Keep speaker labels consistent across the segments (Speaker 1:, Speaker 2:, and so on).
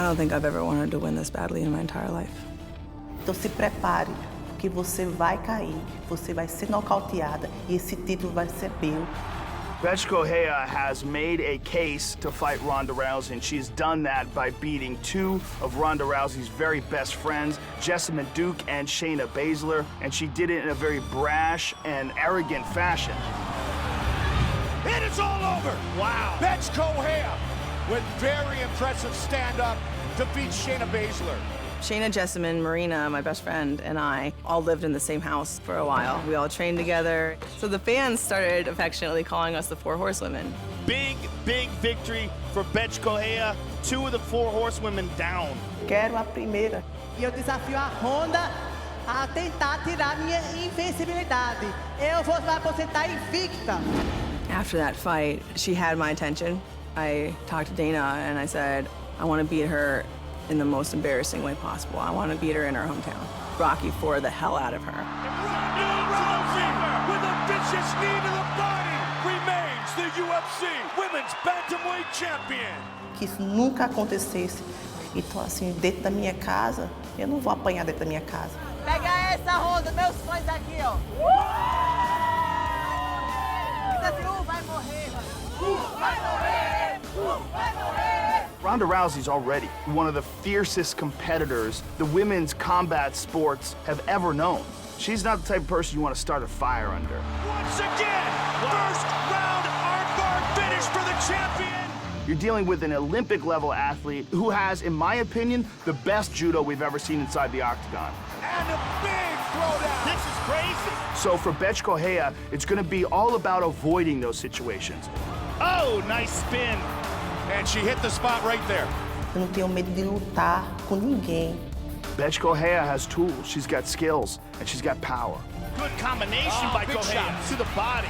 Speaker 1: don't think I've ever wanted to win this badly in my entire life.
Speaker 2: Então se prepare, porque você vai cair, você vai ser nocauteada e esse título vai ser meu.
Speaker 3: Bethe Correia has made a case to fight Ronda Rousey, and she's done that by beating two of Ronda Rousey's very best friends, Jessamyn Duke and Shayna Baszler, and she did it in a very brash and arrogant fashion.
Speaker 4: And it's all over! Wow! Bethe Correia with very impressive stand-up defeats Shayna Baszler.
Speaker 1: Shayna, Jessamyn, Marina, my best friend, and I all lived in the same house for a while. We all trained together. So the fans started affectionately calling us the Four Horsewomen.
Speaker 3: Big, big victory for Bethe Correia. Two of the Four Horsewomen down.
Speaker 2: Quero a primeira.
Speaker 5: E eu desafio a Ronda a tentar tirar minha invencibilidade. Eu vou me aposentar invicta.
Speaker 1: After that fight, she had my attention. I talked to Dana and I said, I want to beat her in the most embarrassing way possible. I want to beat her in her hometown. Rocky for the hell out of her.
Speaker 4: Ronda Rousey with a vicious knee to the body remains the UFC Women's Bantamweight Champion.
Speaker 2: Que isso nunca acontecesse. Então assim, dentro da minha casa, eu não vou apanhar dentro da minha casa.
Speaker 5: Pega essa, Ronda, meus sonhos aqui, ó. Vai morrer. Vai morrer. Vai morrer.
Speaker 3: Ronda Rousey's already one of the fiercest competitors the women's combat sports have ever known. She's not the type of person you want to start a fire under.
Speaker 4: Once again, first round armbar finish for the champion.
Speaker 3: You're dealing with an Olympic-level athlete who has, in my opinion, the best judo we've ever seen inside the octagon.
Speaker 4: And a big throwdown. This is crazy.
Speaker 3: So for Bethe Correia, it's going to be all about avoiding those situations. Oh, nice spin.
Speaker 4: And she hit the spot right there.
Speaker 2: Eu não tenho medo de lutar com ninguém.
Speaker 3: Bethe Correia has tools, she's got skills, and she's got power.
Speaker 4: Good combination by Correia to the body.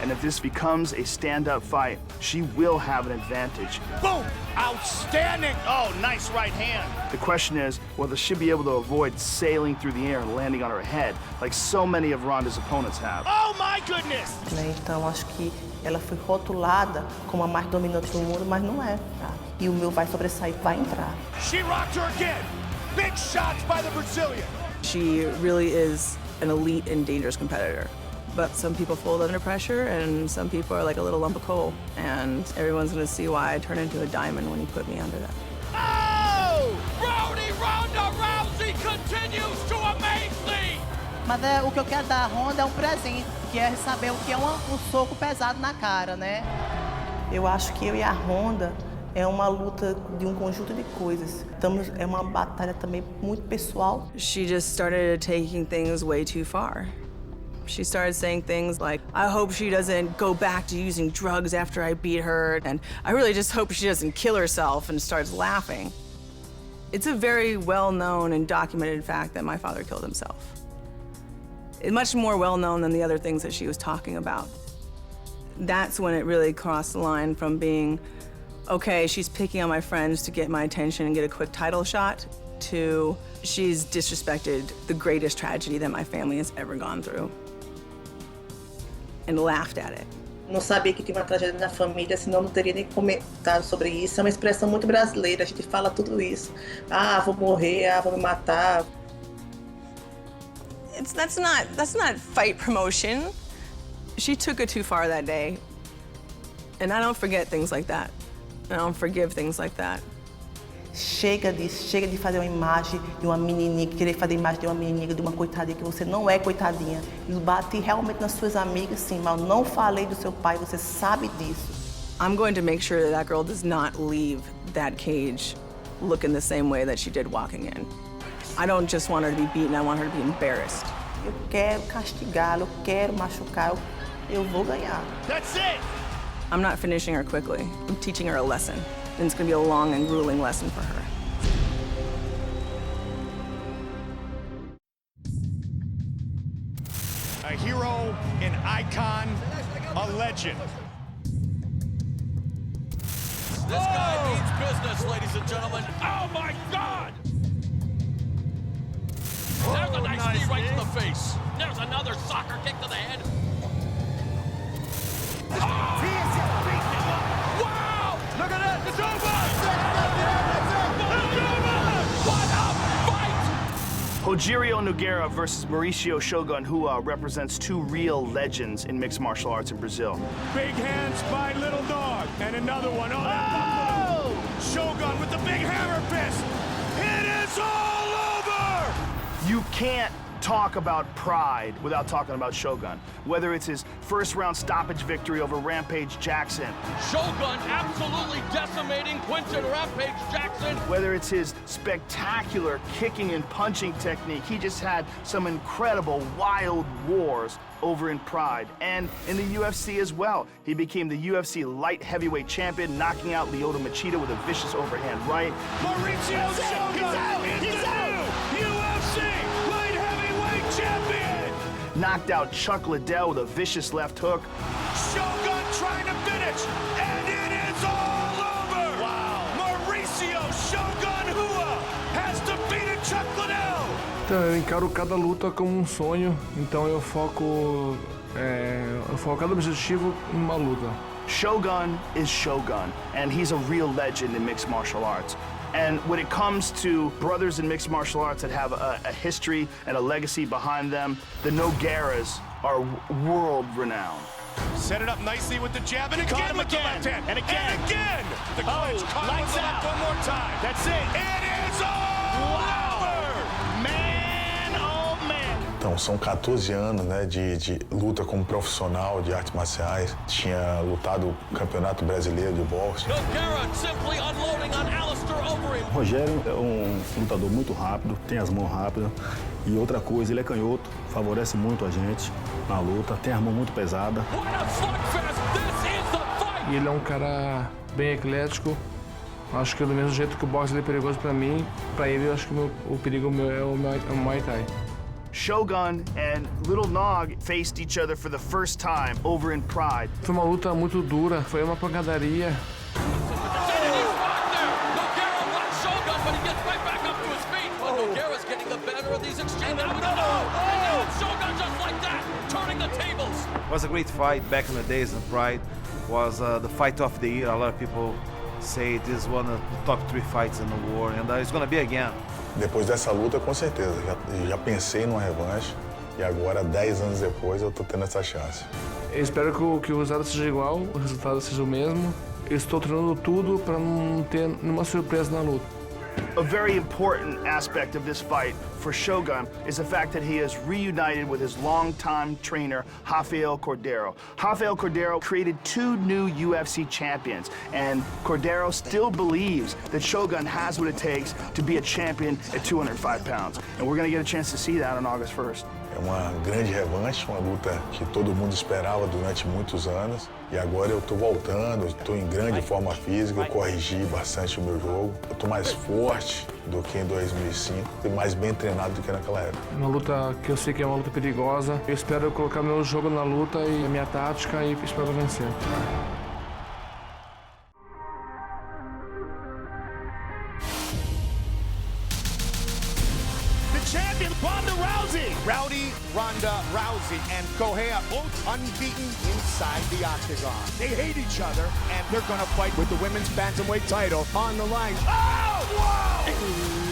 Speaker 3: And if this becomes a stand-up fight, she will have an advantage.
Speaker 4: Boom! Outstanding! Oh, nice right hand.
Speaker 3: The question is, whether she'll be able to avoid sailing through the air and landing on her head, like so many of Ronda's opponents have.
Speaker 4: Oh my goodness!
Speaker 2: Então acho que ela foi rotulada como a mais dominante do mundo, mas não é. Tá? E o meu vai sobressair, vai entrar.
Speaker 4: She rocked her again. Big shots by the Brazilian.
Speaker 1: She really is an elite and dangerous competitor. But some people fold under pressure, and some people are like a little lump of coal. And everyone's gonna see why I turn into a diamond when you put me under that.
Speaker 4: Oh! Ronda Rousey continues to amaze me!
Speaker 5: Mas o que eu quero dar à Ronda é um presente, que é saber o que é um soco pesado na cara, né?
Speaker 2: Eu acho que eu e a Ronda é uma luta de conjunto de coisas. É uma batalha também muito pessoal.
Speaker 1: She just started taking things way too far. She started saying things like, I hope she doesn't go back to using drugs after I beat her, and I really just hope she doesn't kill herself, and starts laughing. It's a very well-known and documented fact that my father killed himself. It's much more well-known than the other things that she was talking about. That's when it really crossed the line from being, okay, she's picking on my friends to get my attention and get a quick title shot, to she's disrespected the greatest tragedy that my family has ever gone through and laughed at it.
Speaker 2: Não sabia que tinha uma tragédia na família, senão não teria nem comentado sobre isso. É uma expressão muito brasileira, a gente fala tudo isso. Ah, vou morrer, ah, vou me matar.
Speaker 1: That's not fight promotion. She took it too far that day. And I don't forget things like that. I don't forgive things like that.
Speaker 2: Chega de fazer uma imagem de uma menininha, querer fazer a imagem de uma menininha, de uma coitadinha, que você não é coitadinha. Eu bati realmente nas suas amigas, sim, mas eu não falei do seu pai, você sabe disso.
Speaker 1: I'm going to make sure that girl does not leave that cage looking the same way that she did walking in. I don't just want her to be beaten, I want her to be embarrassed.
Speaker 2: Eu quero castigá-la, eu quero machucar, eu vou ganhar.
Speaker 4: That's it!
Speaker 1: I'm not finishing her quickly. I'm teaching her a lesson. And it's going to be a long and grueling lesson for her.
Speaker 4: A hero, an icon, a legend.
Speaker 6: This guy means business, ladies and gentlemen.
Speaker 4: Oh my God!
Speaker 6: There's a nice knee right to the face. There's another soccer kick to the head.
Speaker 4: Oh! Wow! Look at that! It's over!
Speaker 3: Rogerio Nogueira versus Mauricio Shogun, who represents two real legends in mixed martial arts in Brazil.
Speaker 4: Big hands by Little Dog. And another one. Oh! Shogun with the big hammer fist. It is all over!
Speaker 3: You can't talk about pride without talking about Shogun. Whether it's his first round stoppage victory over Rampage Jackson.
Speaker 6: Shogun absolutely decimating Quinton Rampage Jackson.
Speaker 3: Whether it's his spectacular kicking and punching technique. He just had some incredible wild wars over in Pride and in the UFC as well. He became the UFC light heavyweight champion, knocking out Lyoto Machida with a vicious overhand right.
Speaker 4: Mauricio Shogun is the new UFC light heavyweight champion!
Speaker 3: Knocked out Chuck Liddell with a vicious left hook.
Speaker 4: Shogun trying to finish, and it is all over! Wow! Mauricio Shogun Rua has defeated Chuck Liddell!
Speaker 7: Então, eu encaro cada luta como um sonho, então eu foco cada objetivo em uma luta.
Speaker 3: Shogun is Shogun, and he's a real legend in mixed martial arts. And when it comes to brothers in mixed martial arts that have a history and a legacy behind them, the Nogueiras are world-renowned.
Speaker 4: Set it up nicely with the jab, and again with the left hand. And again! The clinch caught with the left one more time. That's it. It is all over! Man, oh man!
Speaker 8: Então, são 14 anos, né, de luta como profissional de artes marciais. Tinha lutado no Campeonato Brasileiro de Boxe.
Speaker 6: Nogueira simply unloading on Alistair Overeem.
Speaker 9: Rogério é um lutador muito rápido, tem as mãos rápidas. E outra coisa, ele é canhoto, favorece muito a gente na luta, tem a mão muito pesada.
Speaker 6: What a slugfest! This is the fight!
Speaker 7: E ele é um cara bem eclético. Acho que do mesmo jeito que o boxe é perigoso pra mim, pra ele eu acho que o perigo meu é o Muay Thai.
Speaker 3: Shogun and Little Nog faced each other for the first time over in Pride.
Speaker 7: Foi uma luta muito dura, foi uma pancadaria.
Speaker 10: It was a great fight back in the days in Pride. It was the fight of the year. A lot of people say this is one of the top 3 fights in the war, and it's going to be again.
Speaker 8: Depois dessa luta, com certeza, já pensei numa revanche e agora, 10 anos depois, eu tô tendo essa chance.
Speaker 7: Eu espero que o resultado seja igual, o resultado seja o mesmo. Eu estou treinando tudo para não ter nenhuma surpresa na luta.
Speaker 3: A very important aspect of this fight for Shogun is the fact that he is reunited with his longtime trainer, Rafael Cordeiro. Rafael Cordeiro created 2 new UFC champions, and Cordeiro still believes that Shogun has what it takes to be a champion at 205 pounds. And we're going to get a chance to see that on August 1st.
Speaker 8: É uma grande revanche, uma luta que todo mundo esperava durante muitos anos. E agora eu tô voltando, estou em grande forma física, eu corrigi bastante o meu jogo. Eu tô mais forte do que em 2005 e mais bem treinado do que naquela época.
Speaker 7: Uma luta que eu sei que é uma luta perigosa. Eu espero colocar meu jogo na luta e a minha tática e espero vencer.
Speaker 4: Champion Ronda Rousey. Ronda Rousey and Correia both unbeaten inside the octagon. They hate each other, and they're gonna fight with the women's bantamweight title on the line. Oh, whoa!